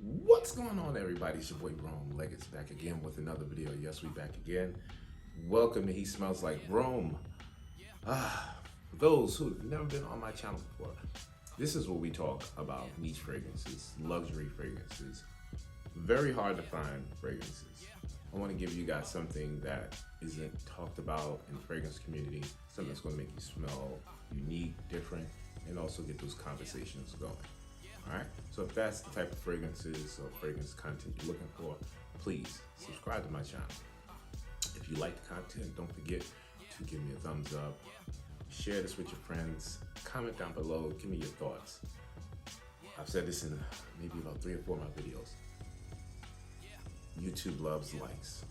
What's going on, everybody? It's your boy Rome Legacy back again with another video. Yes, we back again. Welcome to He Smells Like Rome. For those who've never been on my channel before, this is where we talk about niche fragrances, luxury fragrances, very hard to find fragrances. I want to give you guys something that isn't talked about in the fragrance community, something that's going to make you smell unique, different, and also get those conversations going. Alright, so if that's the type of fragrances or fragrance content you're looking for, please subscribe to my channel. If you like the content, don't forget to give me a thumbs up, share this with your friends, comment down below, give me your thoughts. I've said this in maybe about 3 or 4 of my videos. YouTube loves likes.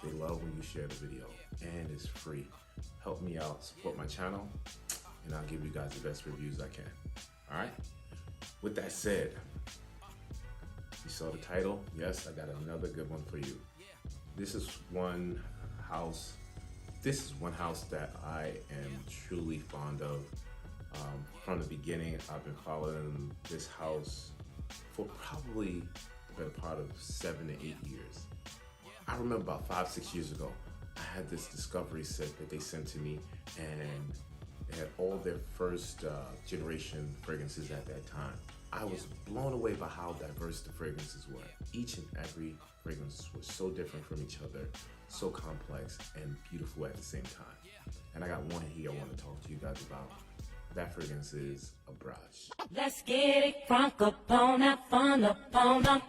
They love when you share the video, and it's free. Help me out, support my channel, and I'll give you guys the best reviews I can. Alright? With that said, you saw the title? Yes, I got another good one for you. This is one house that I am truly fond of. From the beginning, I've been following this house for probably the better part of 7 to 8 years. I remember about 5-6 years ago, I had this discovery set that they sent to me, and they had all their first generation fragrances at that time. I was blown away by how diverse the fragrances were. Each and every fragrance was so different from each other, so complex and beautiful at the same time. And I got one here I want to talk to you guys about. That fragrance is Abraj. Let's get it crunk upon that fun upon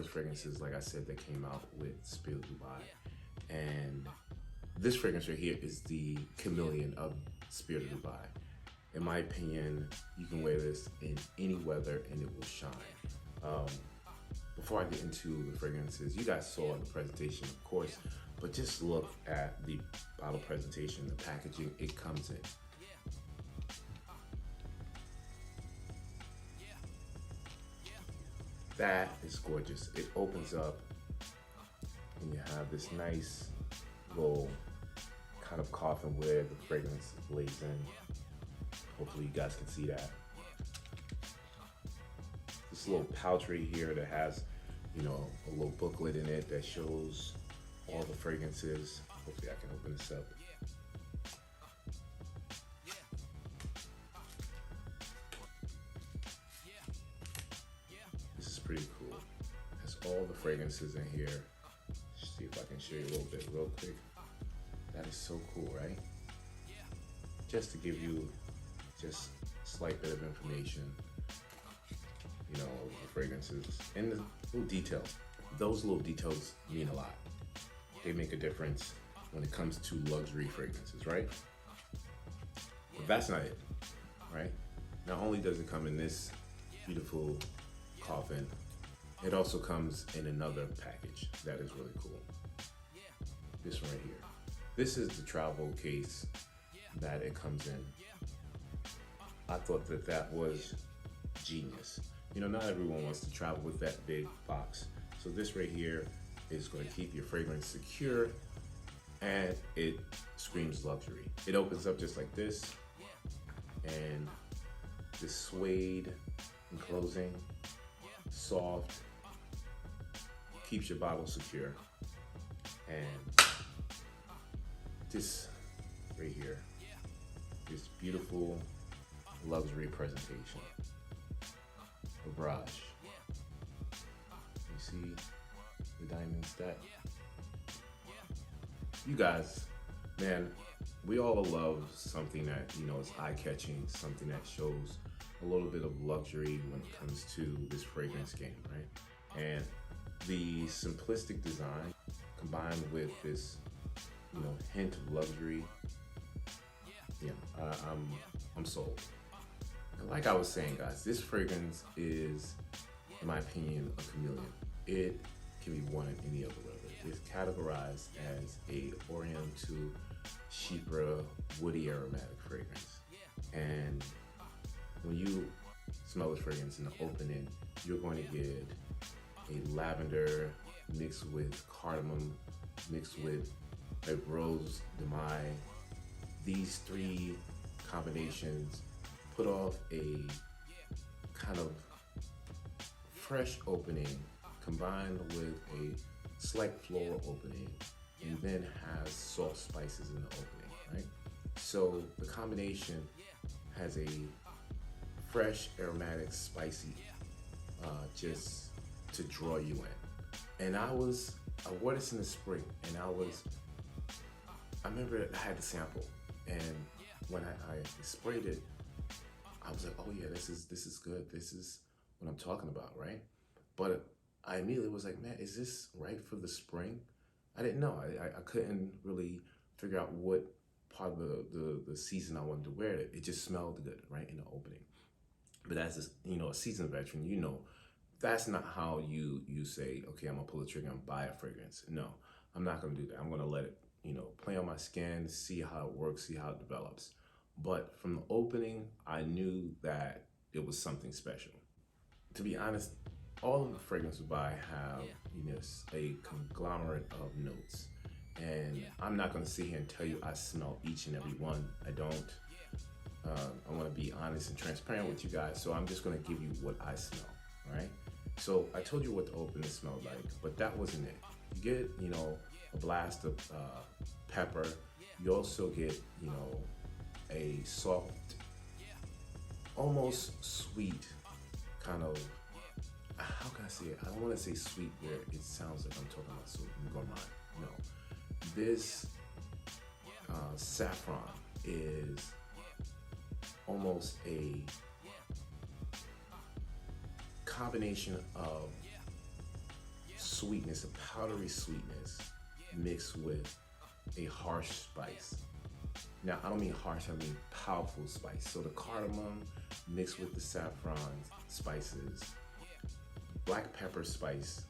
fragrances, like I said, that came out with Spirit of Dubai, and this fragrance right here is the chameleon of Spirit of Dubai. In my opinion, you can wear this in any weather and it will shine. Before I get into the fragrances, you guys saw the presentation, of course, but just look at the bottle presentation, the packaging it comes in. That is gorgeous. It opens up and you have this nice little kind of coffin where the fragrance lays in. Hopefully you guys can see that. This little pouch right here that has, a little booklet in it that shows all the fragrances. Hopefully I can open this up. Pretty cool. Has all the fragrances in here. Let's see if I can show you a little bit real quick. That is so cool, right? Just to give you just a slight bit of information, of the fragrances and the little details. Those little details mean a lot. They make a difference when it comes to luxury fragrances, right? But that's not it, right? Not only does it come in this beautiful coffin, it also comes in another package that is really cool. This one right here. This is the travel case that it comes in. I thought that was genius. Not everyone wants to travel with that big box. So this right here is going to keep your fragrance secure, and it screams luxury. It opens up just like this, and this suede enclosing, soft, keeps your bottle secure. And this right here, this beautiful luxury presentation. Abraj. You see the diamond stack? You guys, man, we all love something that, is eye-catching, something that shows a little bit of luxury when it comes to this fragrance game, right? And the simplistic design combined with this, hint of luxury, I'm sold. And like I was saying, guys, this fragrance is, in my opinion, a chameleon. It can be worn in any other weather. It's categorized as a Oriental Chypre woody aromatic fragrance. And when you smell this fragrance in the opening, you're going to get a lavender mixed with cardamom, mixed with a rose de mai. These three combinations put off a kind of fresh opening combined with a slight floral opening, and then has soft spices in the opening, right? So the combination has a fresh, aromatic, spicy, just to draw you in. And I wore this in the spring, and I remember I had the sample, and when I sprayed it, I was like, oh yeah, this is good. This is what I'm talking about, right? But I immediately was like, man, is this right for the spring? I didn't know. I couldn't really figure out what part of the season I wanted to wear it. It just smelled good, right, in the opening. But as a seasoned veteran, that's not how you say, okay, I'm gonna pull the trigger and buy a fragrance. No, I'm not gonna do that. I'm gonna let it, play on my skin, see how it works, see how it develops. But from the opening, I knew that it was something special. To be honest, all of the fragrances we buy have, a conglomerate of notes. And I'm not gonna sit here and tell you I smell each and every one. I don't. I wanna be honest and transparent with you guys, so I'm just gonna give you what I smell, right? So I told you what the opening smelled like, but that wasn't it. You get, a blast of pepper. You also get, a soft, almost sweet kind of, how can I say it? I don't want to say sweet where it sounds like I'm talking about sweet gourmand. No. This saffron is almost a combination of sweetness, a powdery sweetness, mixed with a harsh spice. Now, I don't mean harsh, I mean powerful spice. So the cardamom mixed with the saffron spices, black pepper spice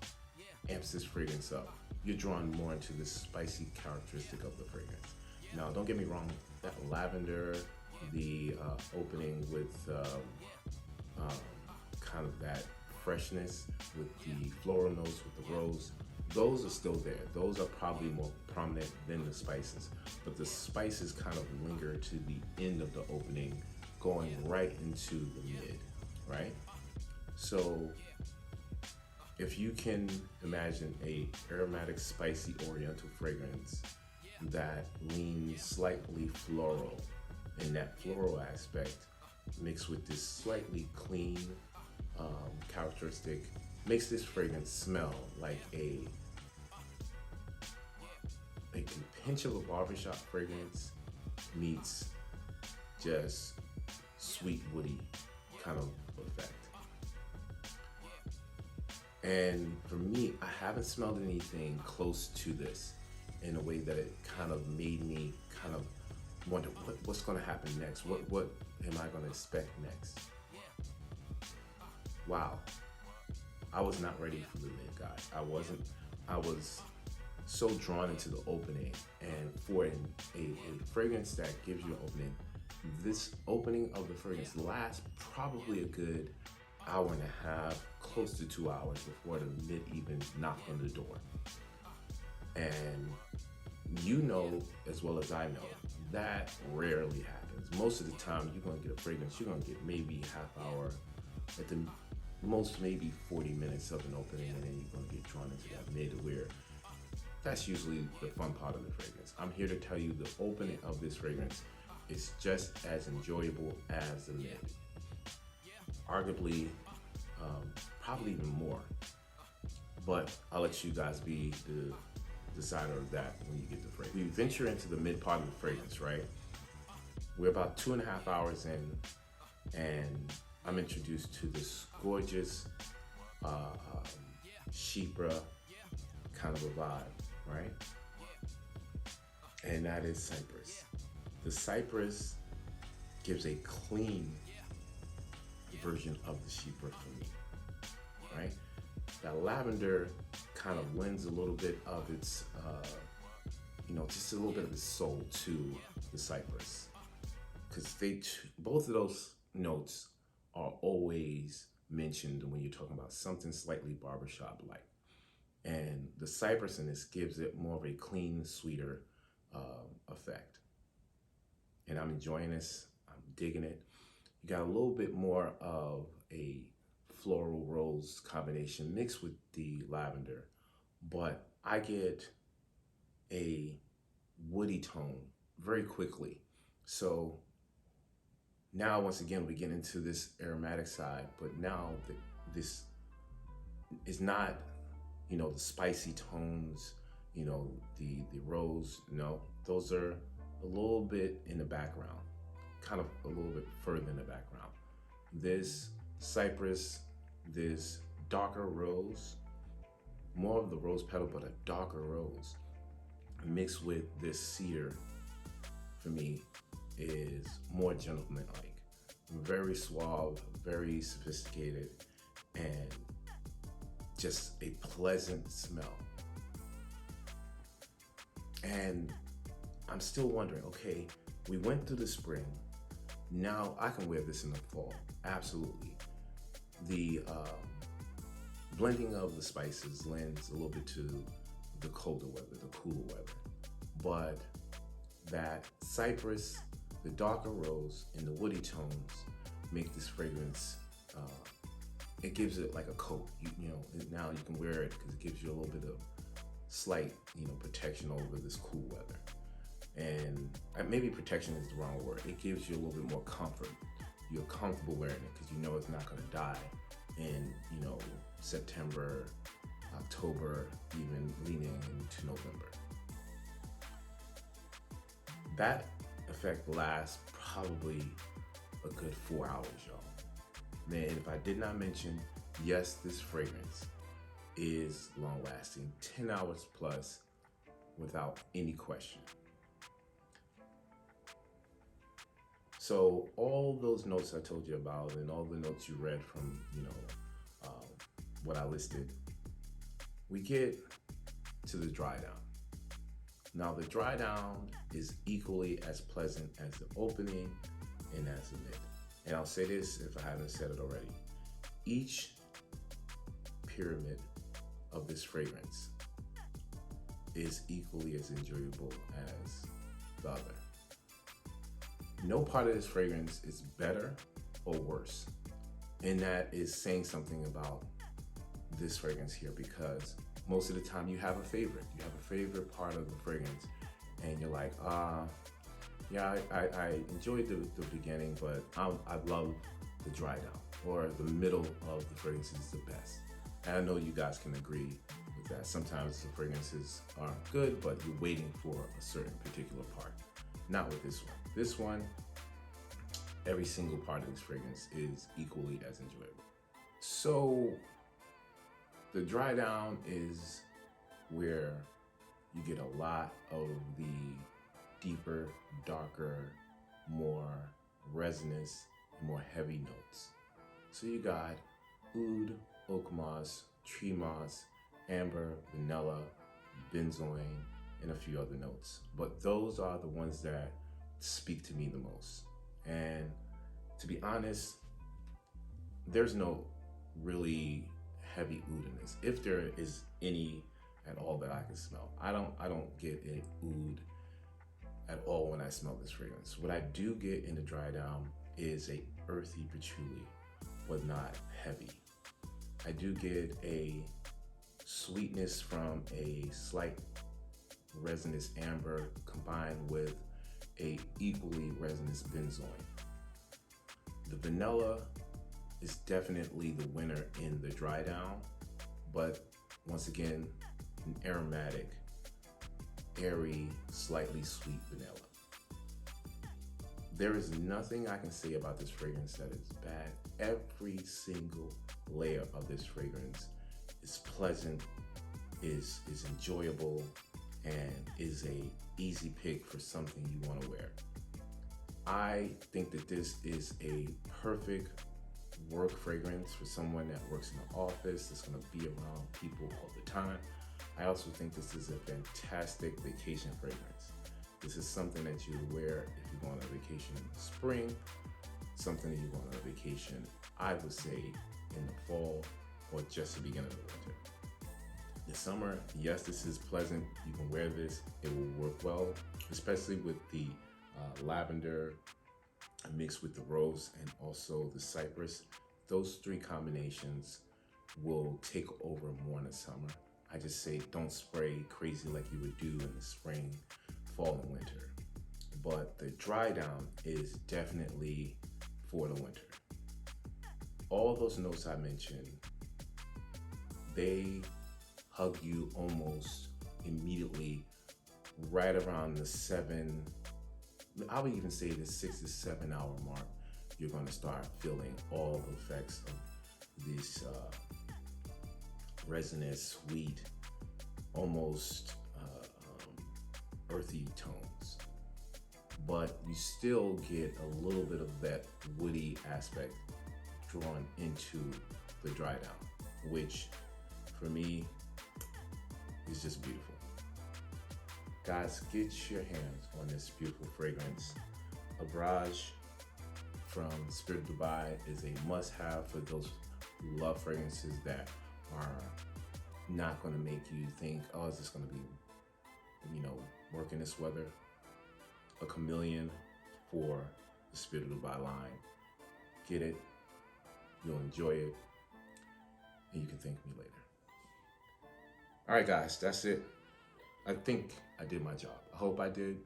amps this fragrance up. You're drawn more into this spicy characteristic of the fragrance. Now, don't get me wrong, that lavender, the opening with kind of that freshness with the floral notes, with the rose, those are still there. Those are probably more prominent than the spices, but the spices kind of linger to the end of the opening, going right into the mid, right? So if you can imagine a aromatic, spicy oriental fragrance that leans slightly floral, and that floral aspect mixed with this slightly clean characteristic makes this fragrance smell like a pinch of a barbershop fragrance meets just sweet woody kind of effect. And for me, I haven't smelled anything close to this in a way that it kind of made me kind of wonder what's going to happen next. What am I going to expect next? Wow, I was not ready for the mid, guys. I wasn't. I was so drawn into the opening, and for a fragrance that gives you an opening, this opening of the fragrance lasts probably a good hour and a half, close to 2 hours before the mid even knocked on the door. And you know as well as I know, that rarely happens. Most of the time, you're gonna get a fragrance, you're gonna get maybe half hour, at the most maybe 40 minutes of an opening, and then you're gonna get drawn into that mid where that's usually the fun part of the fragrance. I'm here to tell you the opening of this fragrance is just as enjoyable as the mid. Arguably, probably even more. But I'll let you guys be the decider of that when you get the fragrance. We venture into the mid part of the fragrance, right? We're about 2.5 hours in, and I'm introduced to this gorgeous Chypre kind of a vibe, right? And that is cypress. The cypress gives a clean version of the Chypre for me, right? That lavender kind of lends a little bit of its, just a little bit of its soul to the cypress, because both of those notes are always mentioned when you're talking about something slightly barbershop-like. And the cypress in this gives it more of a clean, sweeter effect. And I'm enjoying this. I'm digging it. You got a little bit more of a floral rose combination mixed with the lavender, but I get a woody tone very quickly. So now, once again, we get into this aromatic side, but now this is not, you know, the spicy tones, you know, the rose. No, those are a little bit in the background, kind of a little bit further in the background. This cypress, this darker rose, more of the rose petal, but a darker rose, mixed with this cedar, for me, is more gentleman-like. Very suave, very sophisticated, and just a pleasant smell. And I'm still wondering, okay, we went through the spring, now I can wear this in the fall, absolutely. The blending of the spices lends a little bit to the colder weather, the cooler weather. But that cypress, the darker rose, and the woody tones make this fragrance, it gives it like a coat. You know, now you can wear it because it gives you a little bit of slight, you know, protection over this cool weather. And maybe protection is the wrong word. It gives you a little bit more comfort. You're comfortable wearing it because you know it's not gonna die in, you know, September, October, even leaning into November. That effect lasts probably a good 4 hours, y'all. Man, if I did not mention, yes, this fragrance is long lasting, 10 hours plus without any question. So all those notes I told you about and all the notes you read from, you know, what I listed, we get to the dry down. Now the dry down is equally as pleasant as the opening and as the mid. And I'll say this if I haven't said it already. Each pyramid of this fragrance is equally as enjoyable as the other. No part of this fragrance is better or worse. And that is saying something about this fragrance here, because most of the time you have a favorite. You have a favorite part of the fragrance and you're like, yeah, I enjoyed the beginning, but I love the dry down, or the middle of the fragrance is the best. And I know you guys can agree with that. Sometimes the fragrances aren't good, but you're waiting for a certain particular part. Not with this one. This one, every single part of this fragrance is equally as enjoyable. So the dry down is where you get a lot of the deeper, darker, more resinous, more heavy notes. So you got oud, oak moss, tree moss, amber, vanilla, benzoin, and a few other notes. But those are the ones that speak to me the most. And to be honest, there's no really heavy oud in this. If there is any at all that I can smell, I don't get an oud at all when I smell this fragrance. What I do get in the dry down is a earthy patchouli, but not heavy. I do get a sweetness from a slight resinous amber combined with a equally resinous benzoin. The vanilla is definitely the winner in the dry down, but once again, an aromatic, airy, slightly sweet vanilla. There is nothing I can say about this fragrance that is bad. Every single layer of this fragrance is pleasant, is enjoyable, and is a easy pick for something you want to wear. I think that this is a perfect work fragrance for someone that works in the office, that's going to be around people all the time. I also think this is a fantastic vacation fragrance. This is something that you wear if you're going on vacation in the spring, something that you're going on vacation, I would say, in the fall or just the beginning of the winter. The summer, yes, this is pleasant. You can wear this. It will work well, especially with the lavender mixed with the rose and also the cypress. Those three combinations will take over more in the summer. I just say don't spray crazy like you would do in the spring, fall, and winter. But the dry down is definitely for the winter. All those notes I mentioned, they hug you almost immediately right around the 7, I would even say the 6 to 7 hour mark. You're going to start feeling all the effects of these resonant, sweet, almost earthy tones. But you still get a little bit of that woody aspect drawn into the dry down, which for me is just beautiful. Guys, get your hands on this beautiful fragrance. Abraj from Spirit of Dubai is a must-have for those who love fragrances that are not going to make you think, oh, is this going to be, work in this weather? A chameleon for the Spirit of Dubai line. Get it, you'll enjoy it, and you can thank me later. All right, guys, that's it. I think I did my job. I hope I did.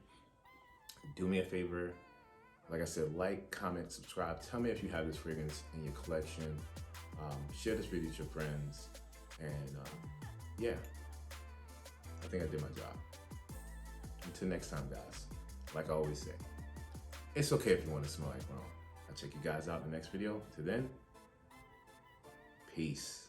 Do me a favor. Like I said, like, comment, subscribe. Tell me if you have this fragrance in your collection. Share this video with your friends. And yeah, I think I did my job. Until next time, guys, like I always say, it's okay if you want to smell like Rome. I'll check you guys out in the next video. Till then, peace.